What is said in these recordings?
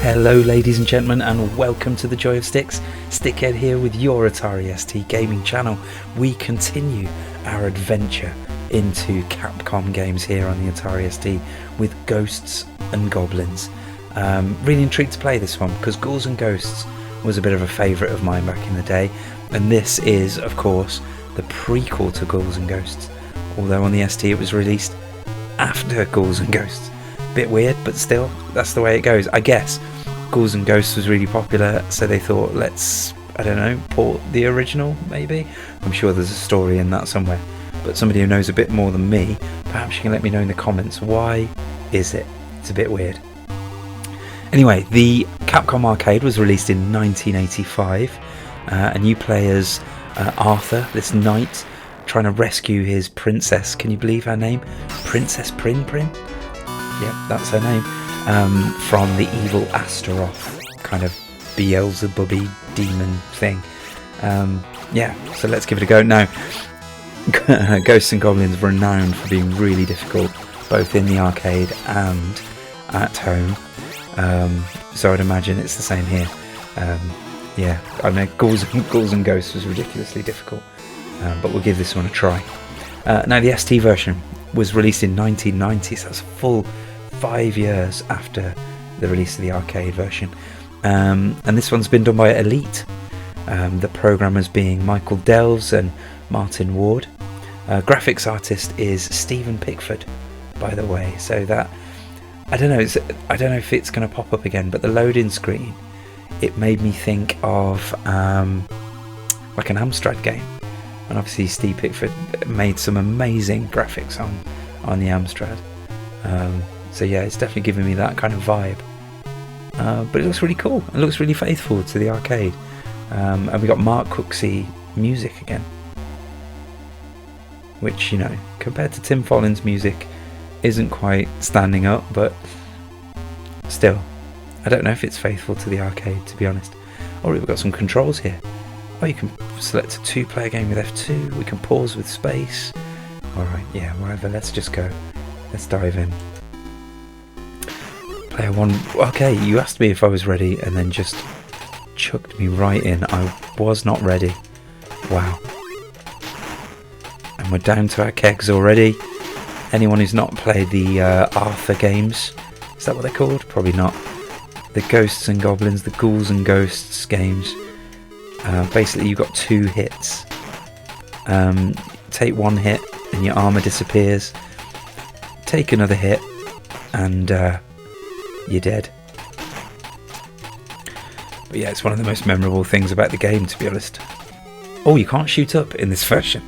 Hello ladies and gentlemen, and welcome to the Joy of Sticks. Stickhead here with your Atari ST gaming channel. We continue our adventure into Capcom games here on the Atari ST with Ghosts and Goblins. Really intrigued to play this one because Ghouls and Ghosts was a bit of a favourite of mine back in the day, and this is of course the prequel to Ghouls and Ghosts, although on the ST it was released after Ghouls and Ghosts. Bit weird, but still, that's the way it goes. I guess Ghouls and Ghosts was really popular, so they thought, let's, I don't know, port the original, maybe? I'm sure there's a story in that somewhere, but somebody who knows a bit more than me, perhaps you can let me know in the comments, why is it? It's a bit weird. Anyway, the Capcom arcade was released in 1985, and you play as Arthur, this knight, trying to rescue his princess. Can you believe her name? Princess Prin? Yeah, that's her name. From the evil Astaroth, kind of Beelzebub-y demon thing. Yeah, so let's give it a go. Now, Ghosts and Goblins were renowned for being really difficult, both in the arcade and at home. So I'd imagine it's the same here. Yeah, I mean, Ghouls and Ghosts was ridiculously difficult, but we'll give this one a try. Now, the ST version was released in 1990, so that's a full 5 years after the release of the arcade version, and this one's been done by Elite, the programmers being Michael Delves and Martin Ward. Graphics artist is Stephen Pickford, by the way, so that I don't know if it's going to pop up again, but the loading screen, it made me think of like an Amstrad game, and obviously Steve Pickford made some amazing graphics on the Amstrad. So yeah, it's definitely giving me that kind of vibe. But it looks really cool. It looks really faithful to the arcade. And we got Mark Cooksey music again, which, you know, compared to Tim Follin's music, isn't quite standing up, but still, I don't know if it's faithful to the arcade, to be honest. Oh, we've got some controls here. Oh, you can select a 2-player game with F2. We can pause with space. Alright, yeah, whatever, let's just go. Let's dive in. Player 1. Okay, you asked me if I was ready and then just chucked me right in. I was not ready. Wow. And we're down to our kegs already. Anyone who's not played the Arthur games, is that what they're called? Probably not. The Ghosts and Goblins, the Ghouls and Ghosts games. Basically, you've got 2 hits. Take 1 hit and your armour disappears. Take another hit and you're dead. But yeah, it's one of the most memorable things about the game, to be honest. Oh, you can't shoot up in this version.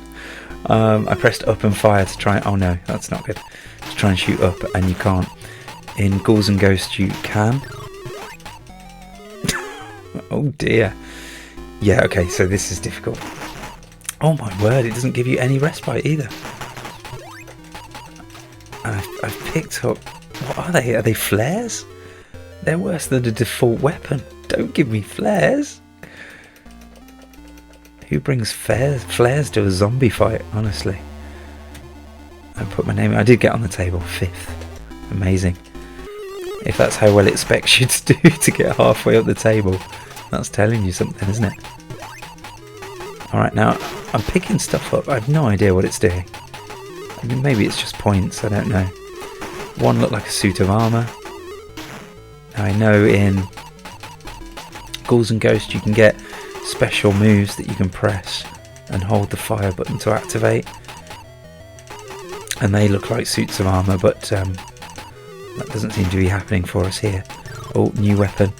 I pressed up and fire to try. Oh no, that's not good. To try and shoot up, and you can't. In Ghouls and Ghosts, you can. Oh dear. Yeah, okay, so this is difficult. Oh my word, it doesn't give you any respite either. And I've picked up... What are they? Are they flares? They're worse than the default weapon. Don't give me flares. Who brings flares to a zombie fight, honestly? I put my name... I did get on the table, 5th. Amazing. If that's how well it expects you to do to get halfway up the table, that's telling you something, isn't it? Alright, now, I'm picking stuff up. I have no idea what it's doing. I mean, maybe it's just points, I don't know. One looked like a suit of armour. I know in Ghouls and Ghosts you can get special moves that you can press and hold the fire button to activate. And they look like suits of armour, but that doesn't seem to be happening for us here. Oh, new weapon.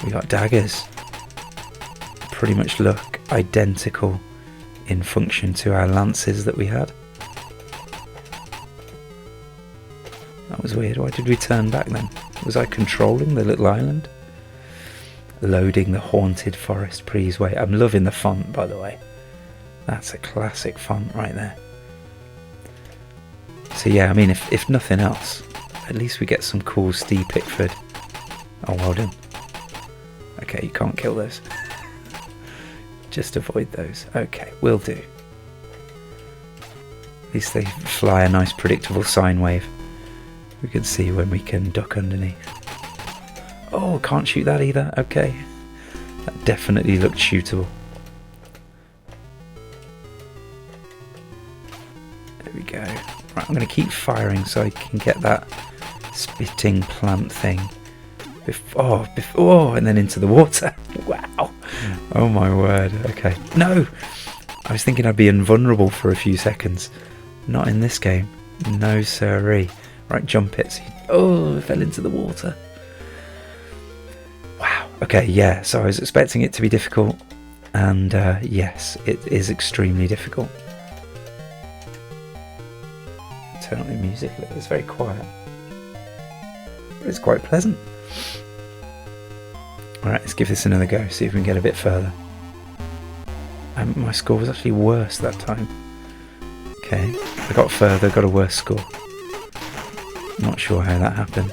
We got daggers. Pretty much look identical in function to our lances that we had. That was weird. Why did we turn back then? Was I controlling the little island? Loading the haunted forest breezeway. I'm loving the font, by the way. That's a classic font right there. So yeah, I mean, if nothing else, at least we get some cool Steve Pickford. Oh, well done. Okay, you can't kill those. Just avoid those. Okay, will do. At least they fly a nice predictable sine wave. We can see when we can duck underneath. Oh, can't shoot that either. Okay. That definitely looked shootable. There we go. Right, I'm going to keep firing so I can get that spitting plant thing. Before, and then into the water. Wow. Oh my word. Okay. No! I was thinking I'd be invulnerable for a few seconds. Not in this game. No siree. Right, jump it. Oh, I fell into the water. Wow. Okay, yeah. So I was expecting it to be difficult. And yes, it is extremely difficult. Turn on the music. It's very quiet. But it's quite pleasant. Alright, let's give this another go, see if we can get a bit further. My score was actually worse that time. Okay, I got further, got a worse score. Not sure how that happened.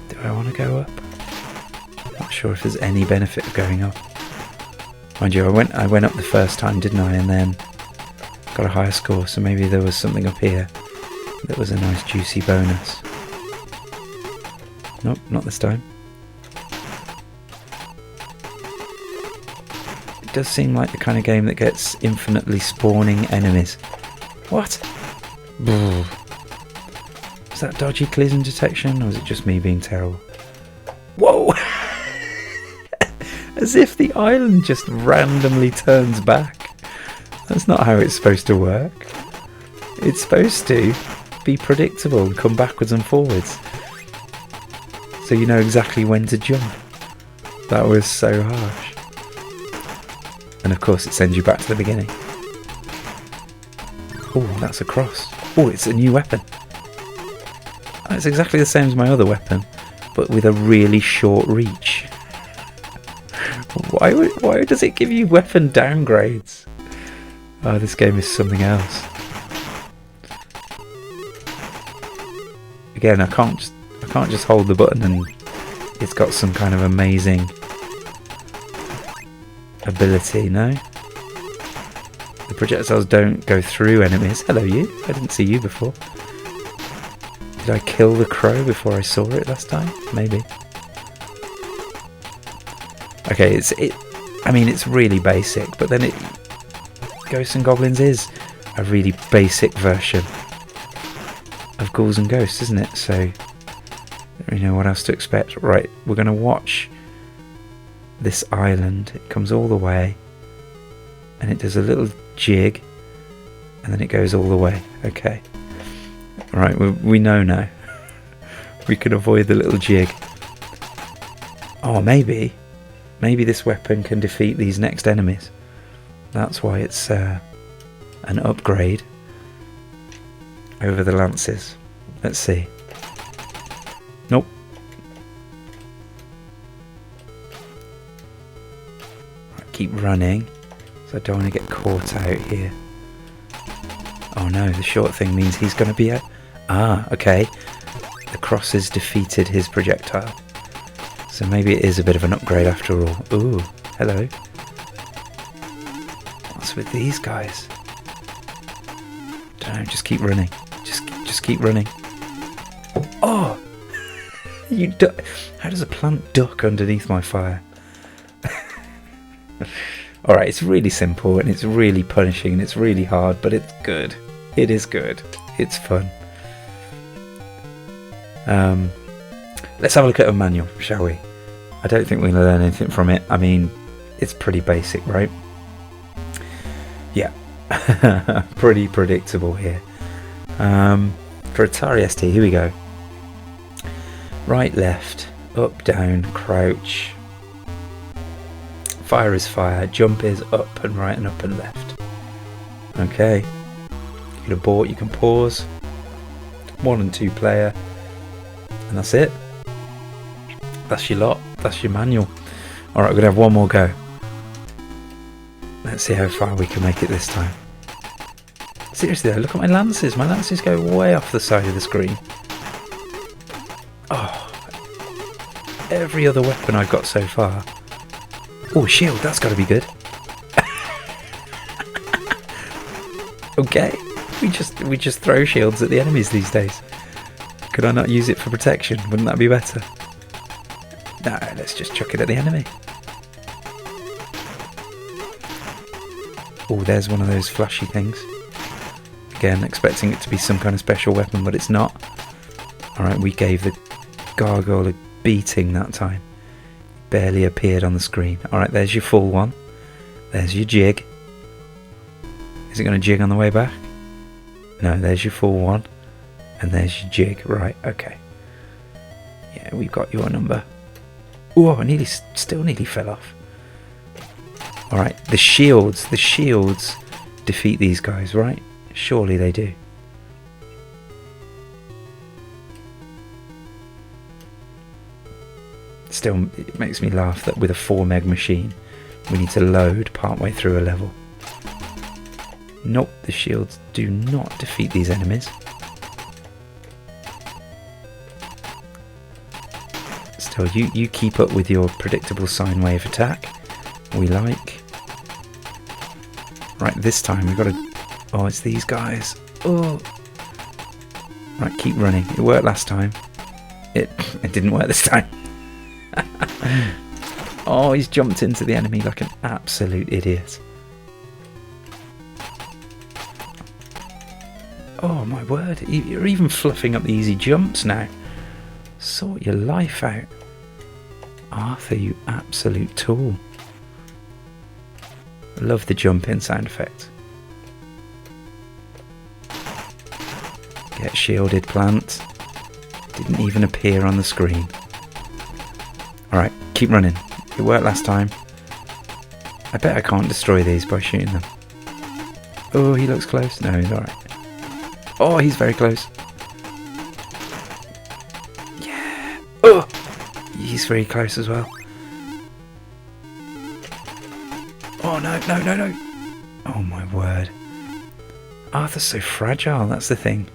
Do I want to go up? Not sure if there's any benefit of going up. Mind you, I went up the first time, didn't I? And then got a higher score, so maybe there was something up here that was a nice juicy bonus. Nope, not this time. It does seem like the kind of game that gets infinitely spawning enemies. What? Is that dodgy collision detection, or is it just me being terrible? Whoa! As if the island just randomly turns back. That's not how it's supposed to work. It's supposed to be predictable and come backwards and forwards, so you know exactly when to jump. That was so harsh. And of course it sends you back to the beginning. Oh, that's a cross. Oh, it's a new weapon. It's exactly the same as my other weapon, but with a really short reach. Why does it give you weapon downgrades? Oh, this game is something else. Again, I can't just hold the button and it's got some kind of amazing ability, no? The projectiles don't go through enemies. Hello you, I didn't see you before. Did I kill the crow before I saw it last time? Maybe. Okay, I mean, it's really basic, but then Ghosts and Goblins is a really basic version of Ghouls and Ghosts, isn't it? So, I don't really know what else to expect. Right, we're going to watch this island. It comes all the way, and it does a little jig, and then it goes all the way. Okay. Right, we know now. We can avoid the little jig. Oh, maybe this weapon can defeat these next enemies. That's why it's an upgrade over the lances. Let's see. Nope. Right, keep running, so I don't want to get caught out here. Oh no, the short thing means he's going to be okay. The cross has defeated his projectile. So maybe it is a bit of an upgrade after all. Ooh, hello. What's with these guys? Don't know, just keep running. Just keep running. Oh! How does a plant duck underneath my fire? Alright, it's really simple and it's really punishing and it's really hard, but it's good. It is good. It's fun. Let's have a look at a manual, shall we? I don't think we're going to learn anything from it. I mean, it's pretty basic, right? Yeah. Pretty predictable here. For Atari ST, here we go. Right, left, up, down, crouch. Fire is fire, jump is up and right and up and left. Okay. You can abort, you can pause. 1 and 2 player. And that's it. That's your lot. That's your manual. Alright, we're going to have one more go. Let's see how far we can make it this time. Seriously though, look at my lances. My lances go way off the side of the screen. Oh, every other weapon I've got so far. Oh, shield, that's got to be good. Okay, we just throw shields at the enemies these days. Could I not use it for protection? Wouldn't that be better? No, let's just chuck it at the enemy. Oh, there's one of those flashy things. Again, expecting it to be some kind of special weapon, but it's not. Alright, we gave the gargoyle a beating that time. Barely appeared on the screen. Alright, there's your full one. There's your jig. Is it going to jig on the way back? No, there's your full one. And there's your jig. Right, okay. Yeah, we've got your number. Oh, I still nearly fell off. Alright, the shields defeat these guys, right? Surely they do. Still, it makes me laugh that with a 4 meg machine, we need to load partway through a level. Nope, the shields do not defeat these enemies. Still, you keep up with your predictable sine wave attack. We like. Right, this time we've got to... Oh, it's these guys. Oh. Right, keep running. It worked last time. It didn't work this time. Oh, he's jumped into the enemy like an absolute idiot. Oh my word, you're even fluffing up the easy jumps now. Sort your life out. Arthur, you absolute tool. Love the jump in sound effect. Get shielded, plant. Didn't even appear on the screen. Alright, keep running. It worked last time. I bet I can't destroy these by shooting them. Oh, he looks close. No, he's alright. Oh, he's very close. Yeah. Oh, he's very close as well. Oh, no, no, no, no. Oh, my word. Arthur's so fragile, that's the thing.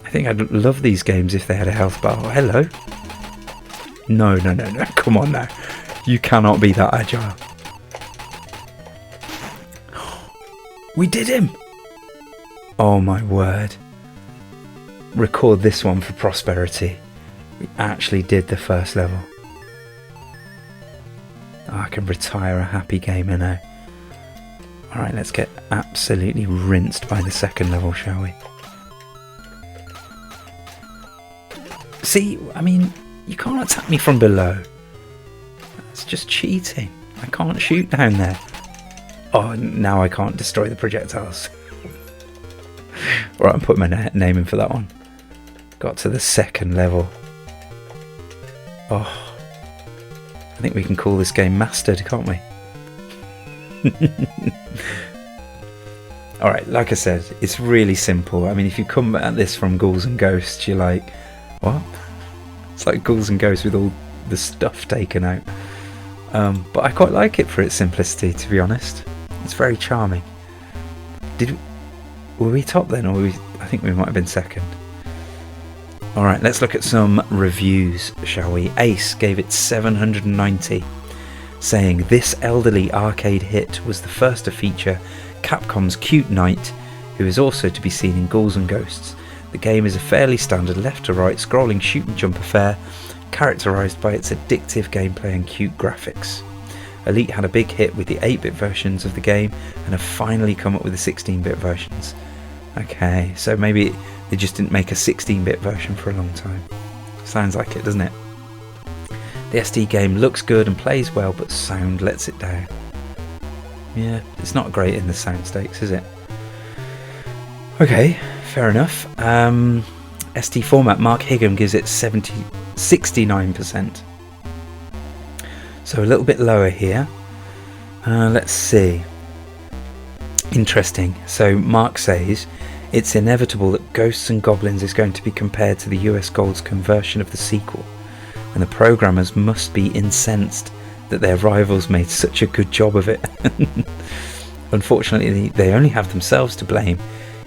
I think I'd love these games if they had a health bar. Oh, hello. No, no, no, no. Come on now. You cannot be that agile. We did him. Oh my word. Record this one for prosperity. We actually did the first level. Oh, I can retire a happy gamer now. Alright, let's get absolutely rinsed by the second level, shall we? See, I mean, you can't attack me from below. That's just cheating. I can't shoot down there. Oh, now I can't destroy the projectiles. Alright, I'm putting my name in for that one. Got to the second level. Oh, I think we can call this game mastered, can't we? Alright, like I said, it's really simple. I mean, if you come at this from Ghouls and Ghosts, you're like, what? It's like Ghouls and Ghosts with all the stuff taken out. But I quite like it for its simplicity, to be honest. It's very charming. Were we top then, or I think we might have been second. Alright, let's look at some reviews, shall we? Ace gave it 790, saying, "This elderly arcade hit was the first to feature Capcom's cute knight, who is also to be seen in Ghouls and Ghosts. The game is a fairly standard left-to-right scrolling shoot and jump affair, characterised by its addictive gameplay and cute graphics. Elite had a big hit with the 8-bit versions of the game and have finally come up with the 16-bit versions." Okay, so maybe they just didn't make a 16-bit version for a long time. Sounds like it, doesn't it? The SD game looks good and plays well, but sound lets it down. Yeah, it's not great in the sound stakes, is it? Okay, fair enough. SD format, Mark Higham gives it 69%. So a little bit lower here. Let's see. Interesting. So Mark says, "It's inevitable that Ghosts and Goblins is going to be compared to the US Gold's conversion of the sequel, and the programmers must be incensed that their rivals made such a good job of it. Unfortunately, they only have themselves to blame.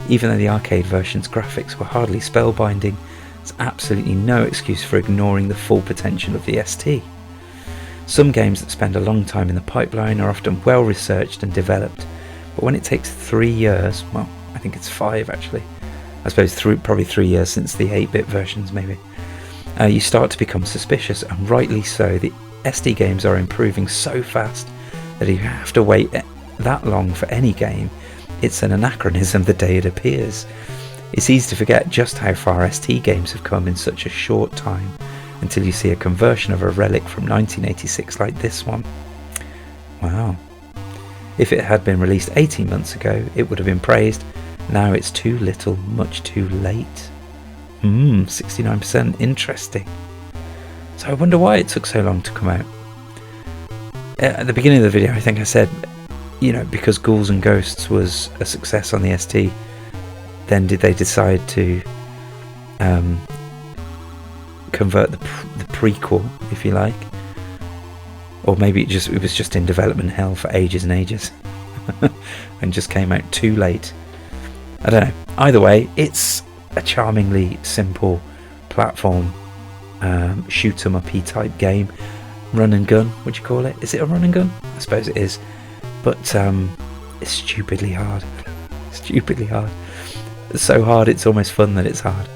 Even though the arcade version's graphics were hardly spellbinding, there's absolutely no excuse for ignoring the full potential of the ST. Some games that spend a long time in the pipeline are often well researched and developed, but when it takes 3 years, well, I think it's 5 actually, I suppose probably 3 years since the 8-bit versions maybe, you start to become suspicious, and rightly so. The SD games are improving so fast that if you have to wait that long for any game, it's an anachronism the day it appears. It's easy to forget just how far ST games have come in such a short time, until you see a conversion of a relic from 1986 like this one. Wow. If it had been released 18 months ago, it would have been praised. Now it's too little, much too late. 69%, interesting. So I wonder why it took so long to come out. At the beginning of the video, I think I said, you know, because Ghouls and Ghosts was a success on the ST, then did they decide to convert the prequel, if you like, or maybe it was just in development hell for ages and ages and just came out too late. I don't know. Either way, it's a charmingly simple platform shoot 'em uppy type game. Run and gun, would you call it? Is it a run and gun? I suppose it is, but it's stupidly hard. Stupidly hard. It's so hard it's almost fun that it's hard.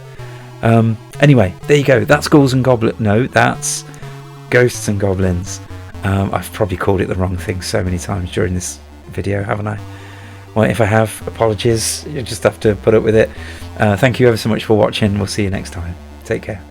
Anyway, there you go. That's Ghouls and Goblins. No, that's Ghosts and Goblins. I've probably called it the wrong thing so many times during this video, haven't I? Well, if I have, apologies. You just have to put up with it. Thank you ever so much for watching. We'll see you next time. Take care.